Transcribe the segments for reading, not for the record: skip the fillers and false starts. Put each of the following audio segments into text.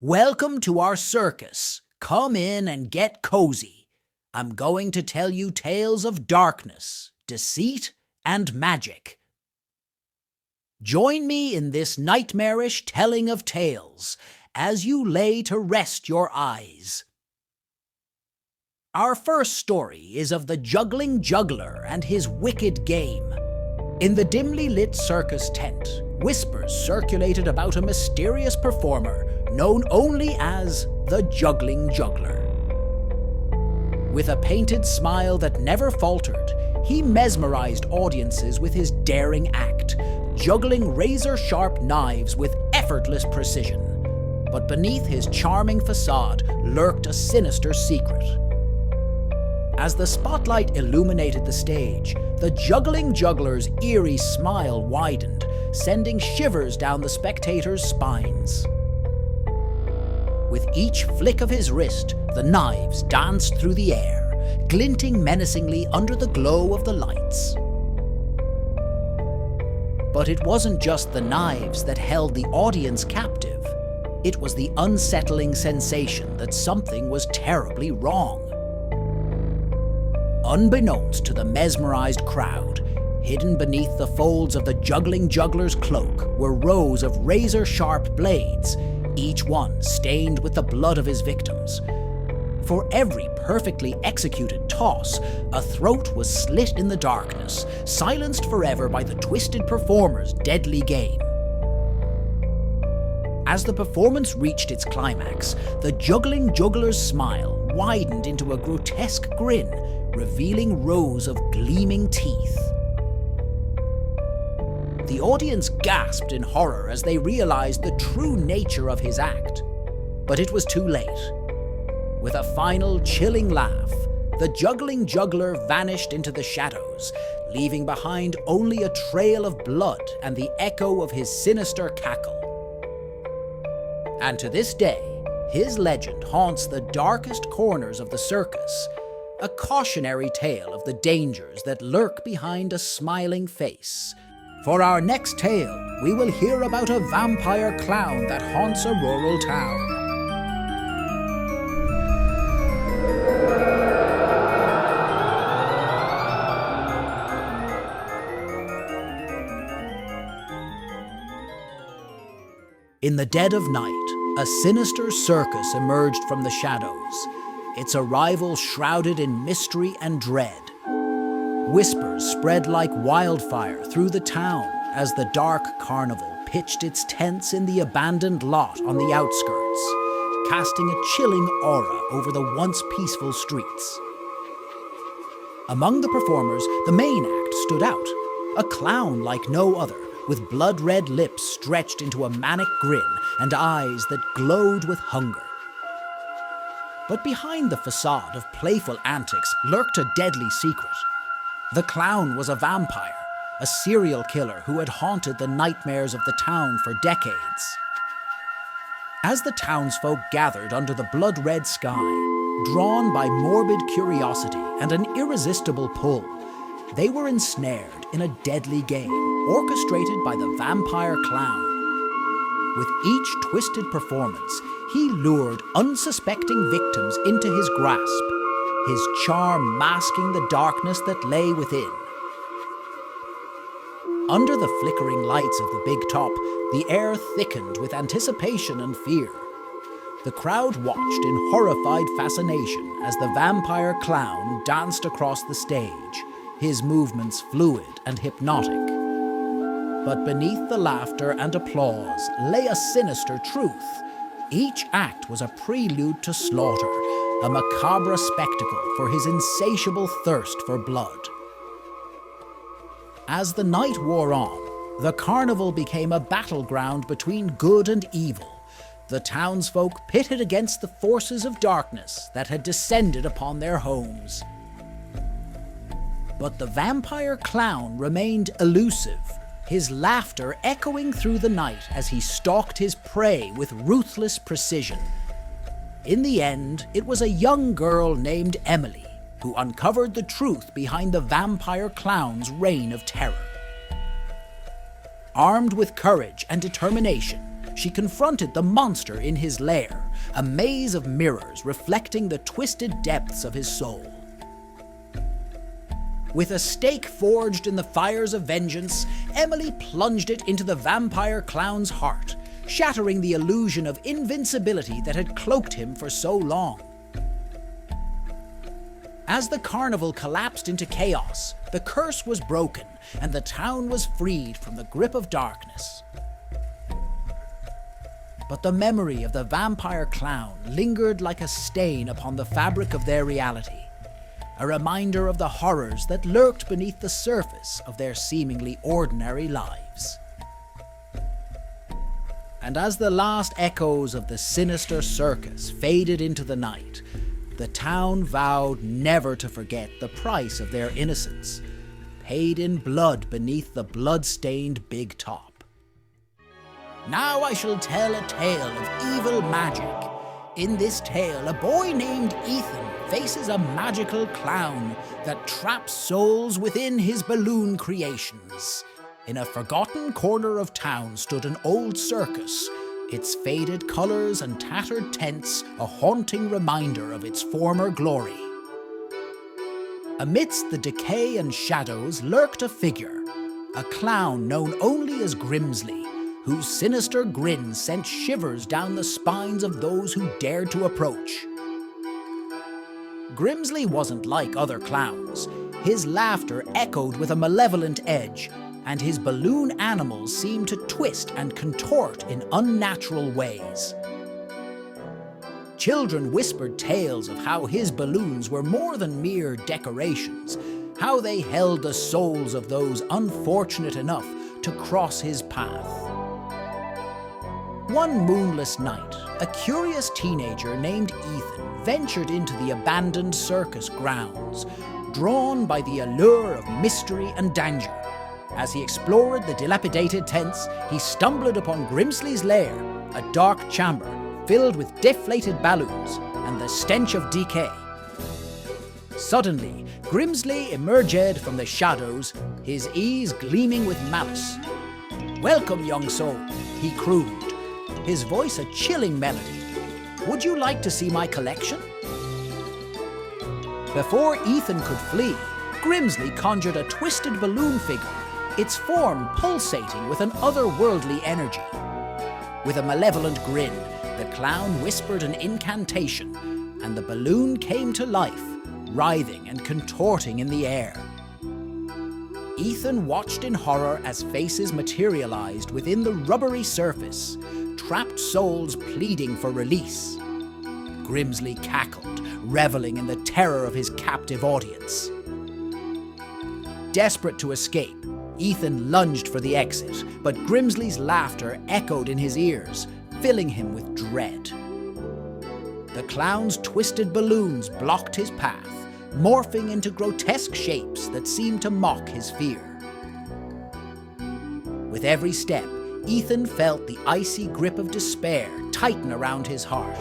Welcome to our circus. Come in and get cozy. I'm going to tell you tales of darkness, deceit, and magic. Join me in this nightmarish telling of tales as you lay to rest your eyes. Our first story is of the juggling juggler and his wicked game. In the dimly lit circus tent, whispers circulated about a mysterious performer known only as the juggling juggler. With a painted smile that never faltered, he mesmerized audiences with his daring act, juggling razor-sharp knives with effortless precision. But beneath his charming facade lurked a sinister secret. As the spotlight illuminated the stage, the juggling juggler's eerie smile widened, sending shivers down the spectators' spines. With each flick of his wrist, the knives danced through the air, glinting menacingly under the glow of the lights. But it wasn't just the knives that held the audience captive. It was the unsettling sensation that something was terribly wrong. Unbeknownst to the mesmerized crowd, hidden beneath the folds of the juggling juggler's cloak were rows of razor-sharp blades, each one stained with the blood of his victims. For every perfectly executed toss, a throat was slit in the darkness, silenced forever by the twisted performer's deadly game. As the performance reached its climax, the juggling juggler's smile widened into a grotesque grin, revealing rows of gleaming teeth. The audience gasped in horror as they realized the true nature of his act. But it was too late. With a final chilling laugh, the juggling juggler vanished into the shadows, leaving behind only a trail of blood and the echo of his sinister cackle. And to this day, his legend haunts the darkest corners of the circus, a cautionary tale of the dangers that lurk behind a smiling face. For our next tale, we will hear about a vampire clown that haunts a rural town. In the dead of night, a sinister circus emerged from the shadows, its arrival shrouded in mystery and dread. Whispers spread like wildfire through the town as the dark carnival pitched its tents in the abandoned lot on the outskirts, casting a chilling aura over the once peaceful streets. Among the performers, the main act stood out, a clown like no other, with blood-red lips stretched into a manic grin and eyes that glowed with hunger. But behind the facade of playful antics lurked a deadly secret. The clown was a vampire, a serial killer who had haunted the nightmares of the town for decades. As the townsfolk gathered under the blood-red sky, drawn by morbid curiosity and an irresistible pull, they were ensnared in a deadly game orchestrated by the vampire clown. With each twisted performance, he lured unsuspecting victims into his grasp, his charm masking the darkness that lay within. Under the flickering lights of the big top, the air thickened with anticipation and fear. The crowd watched in horrified fascination as the vampire clown danced across the stage, his movements fluid and hypnotic. But beneath the laughter and applause lay a sinister truth. Each act was a prelude to slaughter, a macabre spectacle for his insatiable thirst for blood. As the night wore on, the carnival became a battleground between good and evil, the townsfolk pitted against the forces of darkness that had descended upon their homes. But the vampire clown remained elusive, his laughter echoing through the night as he stalked his prey with ruthless precision. In the end, it was a young girl named Emily who uncovered the truth behind the vampire clown's reign of terror. Armed with courage and determination, she confronted the monster in his lair, a maze of mirrors reflecting the twisted depths of his soul. With a stake forged in the fires of vengeance, Emily plunged it into the vampire clown's heart, shattering the illusion of invincibility that had cloaked him for so long. As the carnival collapsed into chaos, the curse was broken and the town was freed from the grip of darkness. But the memory of the vampire clown lingered like a stain upon the fabric of their reality, a reminder of the horrors that lurked beneath the surface of their seemingly ordinary lives. And as the last echoes of the sinister circus faded into the night, the town vowed never to forget the price of their innocence, paid in blood beneath the blood-stained big top. Now I shall tell a tale of evil magic. In this tale, a boy named Ethan faces a magical clown that traps souls within his balloon creations. In a forgotten corner of town stood an old circus, its faded colors and tattered tents a haunting reminder of its former glory. Amidst the decay and shadows lurked a figure, a clown known only as Grimsley, whose sinister grin sent shivers down the spines of those who dared to approach. Grimsley wasn't like other clowns. His laughter echoed with a malevolent edge, and his balloon animals seemed to twist and contort in unnatural ways. Children whispered tales of how his balloons were more than mere decorations, how they held the souls of those unfortunate enough to cross his path. One moonless night, a curious teenager named Ethan ventured into the abandoned circus grounds, drawn by the allure of mystery and danger. As he explored the dilapidated tents, he stumbled upon Grimsley's lair, a dark chamber filled with deflated balloons and the stench of decay. Suddenly, Grimsley emerged from the shadows, his eyes gleaming with malice. "Welcome, young soul," he crooned, his voice a chilling melody. "Would you like to see my collection?" Before Ethan could flee, Grimsley conjured a twisted balloon figure, its form pulsating with an otherworldly energy. With a malevolent grin, the clown whispered an incantation, and the balloon came to life, writhing and contorting in the air. Ethan watched in horror as faces materialized within the rubbery surface, trapped souls pleading for release. Grimsley cackled, reveling in the terror of his captive audience. Desperate to escape, Ethan lunged for the exit, but Grimsley's laughter echoed in his ears, filling him with dread. The clown's twisted balloons blocked his path, morphing into grotesque shapes that seemed to mock his fear. With every step, Ethan felt the icy grip of despair tighten around his heart.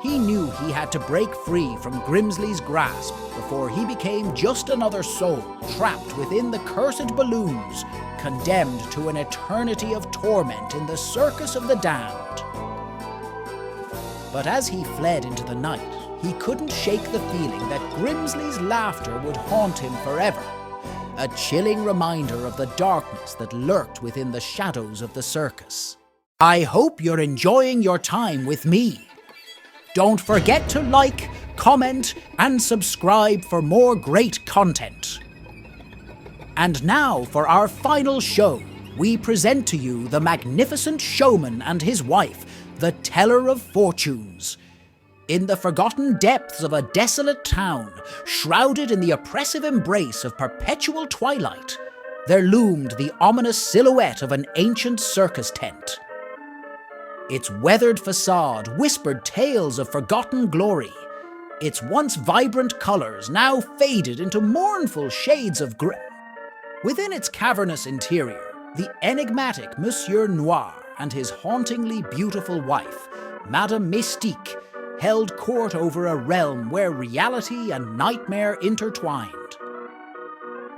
He knew he had to break free from Grimsley's grasp before he became just another soul trapped within the cursed balloons, condemned to an eternity of torment in the circus of the damned. But as he fled into the night, he couldn't shake the feeling that Grimsley's laughter would haunt him forever, a chilling reminder of the darkness that lurked within the shadows of the circus. I hope you're enjoying your time with me. Don't forget to like, comment, and subscribe for more great content. And now for our final show, we present to you the magnificent showman and his wife, the teller of fortunes. In the forgotten depths of a desolate town, shrouded in the oppressive embrace of perpetual twilight, there loomed the ominous silhouette of an ancient circus tent. Its weathered facade whispered tales of forgotten glory. Its once vibrant colors now faded into mournful shades of grey. Within its cavernous interior, the enigmatic Monsieur Noir and his hauntingly beautiful wife, Madame Mystique, held court over a realm where reality and nightmare intertwined.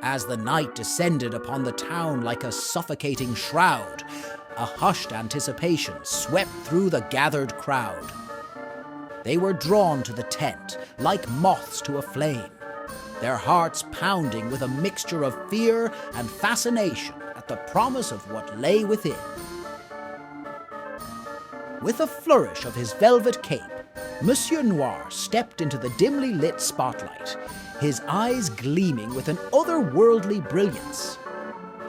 As the night descended upon the town like a suffocating shroud, a hushed anticipation swept through the gathered crowd. They were drawn to the tent like moths to a flame, their hearts pounding with a mixture of fear and fascination at the promise of what lay within. With a flourish of his velvet cape, Monsieur Noir stepped into the dimly lit spotlight, his eyes gleaming with an otherworldly brilliance.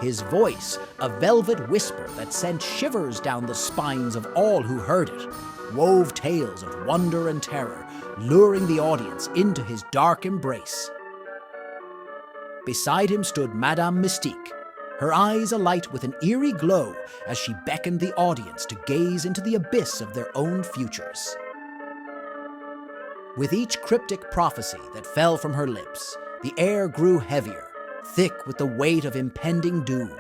His voice, a velvet whisper that sent shivers down the spines of all who heard it, wove tales of wonder and terror, luring the audience into his dark embrace. Beside him stood Madame Mystique, her eyes alight with an eerie glow as she beckoned the audience to gaze into the abyss of their own futures. With each cryptic prophecy that fell from her lips, the air grew heavier, thick with the weight of impending doom.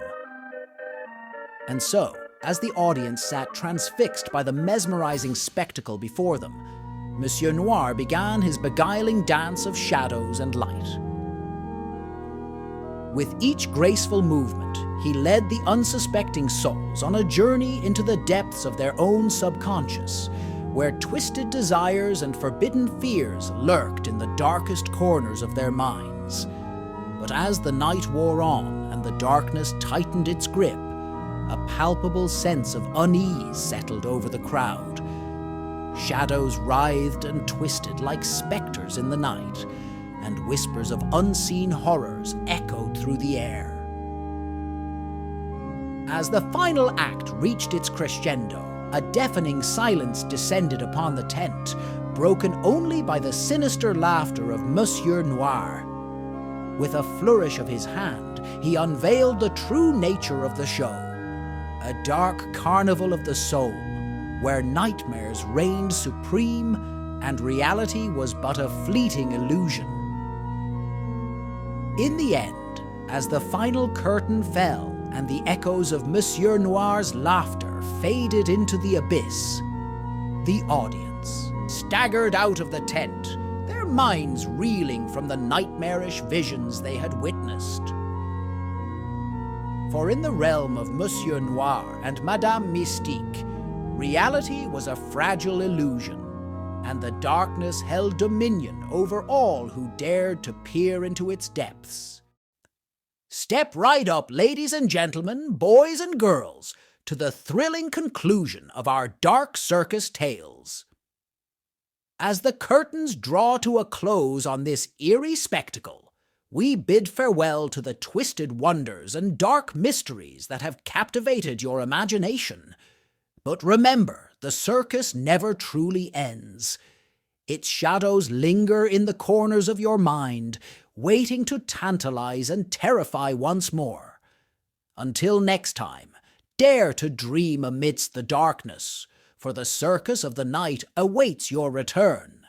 And so, as the audience sat transfixed by the mesmerizing spectacle before them, Monsieur Noir began his beguiling dance of shadows and light. With each graceful movement, he led the unsuspecting souls on a journey into the depths of their own subconscious, where twisted desires and forbidden fears lurked in the darkest corners of their minds. But as the night wore on and the darkness tightened its grip, a palpable sense of unease settled over the crowd. Shadows writhed and twisted like specters in the night, and whispers of unseen horrors echoed through the air. As the final act reached its crescendo, a deafening silence descended upon the tent, broken only by the sinister laughter of Monsieur Noir. With a flourish of his hand, he unveiled the true nature of the show, a dark carnival of the soul, where nightmares reigned supreme and reality was but a fleeting illusion. In the end, as the final curtain fell and the echoes of Monsieur Noir's laughter faded into the abyss, the audience staggered out of the tent, their minds reeling from the nightmarish visions they had witnessed. For in the realm of Monsieur Noir and Madame Mystique, reality was a fragile illusion, and the darkness held dominion over all who dared to peer into its depths. Step right up, ladies and gentlemen, boys and girls, to the thrilling conclusion of our dark circus tales. As the curtains draw to a close on this eerie spectacle, we bid farewell to the twisted wonders and dark mysteries that have captivated your imagination. But remember, the circus never truly ends. Its shadows linger in the corners of your mind, waiting to tantalize and terrify once more. Until next time, dare to dream amidst the darkness, for the circus of the night awaits your return.